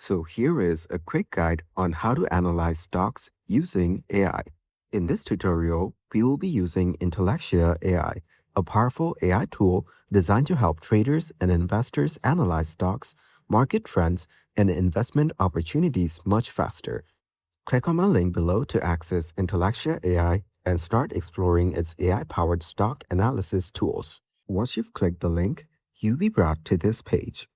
So here is a quick guide on how to analyze stocks using AI. In this tutorial, we will be using Intellectia AI, a powerful AI tool designed to help traders and investors analyze stocks, market trends, and investment opportunities much faster. Click on my link below to access Intellectia AI and start exploring its AI-powered stock analysis tools. Once you've clicked the link, you'll be brought to this page.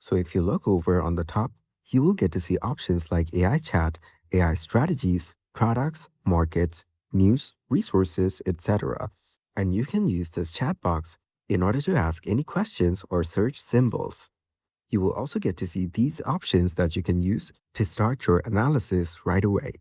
So if you look over on the top, you will get to see options like AI chat, AI strategies, products, markets, news, resources, etc. And you can use this chat box in order to ask any questions or search symbols. You will also get to see these options that you can use to start your analysis right away.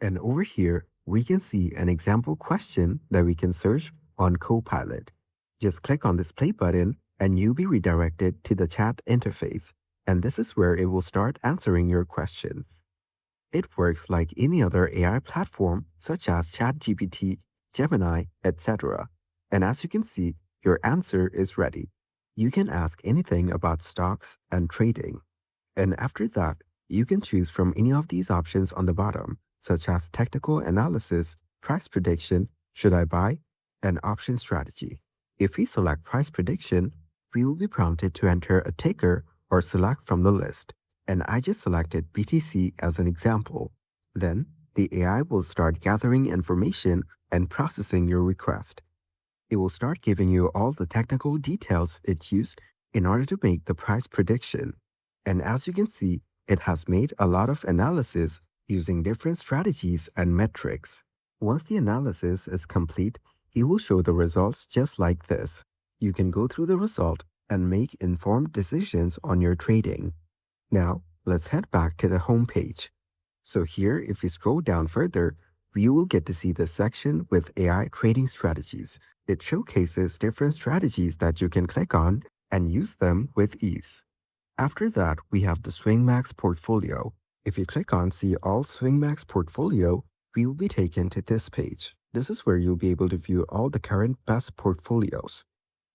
And over here, we can see an example question that we can search on Copilot. Just click on this play button and you'll be redirected to the chat interface. And this is where it will start answering your question. It works like any other AI platform such as ChatGPT, Gemini, etc. And as you can see, your answer is ready. You can ask anything about stocks and trading. And after that, you can choose from any of these options on the bottom, such as technical analysis, price prediction, should I buy, and option strategy. If we select price prediction, we will be prompted to enter a ticker or select from the list. And I just selected BTC as an example. Then, the AI will start gathering information and processing your request. It will start giving you all the technical details it used in order to make the price prediction. And as you can see, it has made a lot of analysis using different strategies and metrics. Once the analysis is complete, it will show the results just like this. You can go through the result and make informed decisions on your trading. Now, let's head back to the home page. So here, if we scroll down further, you will get to see the section with AI trading strategies. It showcases different strategies that you can click on and use them with ease. After that, we have the SwingMax portfolio. If you click on See All SwingMax portfolio, we will be taken to this page. This is where you'll be able to view all the current best portfolios.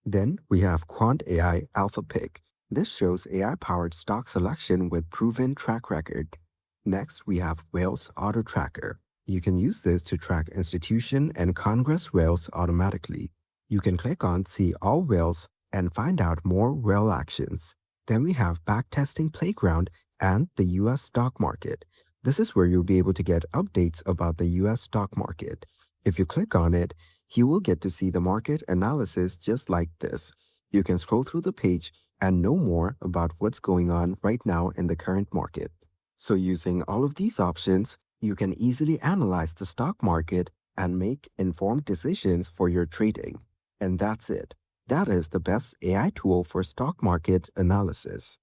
Then we have Quant AI Alpha Pick. This shows AI-powered stock selection with proven track record. Next, we have Whales Auto Tracker. You can use this to track institution and Congress whales automatically. You can click on See All Whales and find out more whale actions. Then we have Backtesting Playground and the US stock market. This is where you'll be able to get updates about the US stock market. If you click on it, you will get to see the market analysis just like this. You can scroll through the page and know more about what's going on right now in the current market. So using all of these options, you can easily analyze the stock market and make informed decisions for your trading. And that's it. That is the best AI tool for stock market analysis.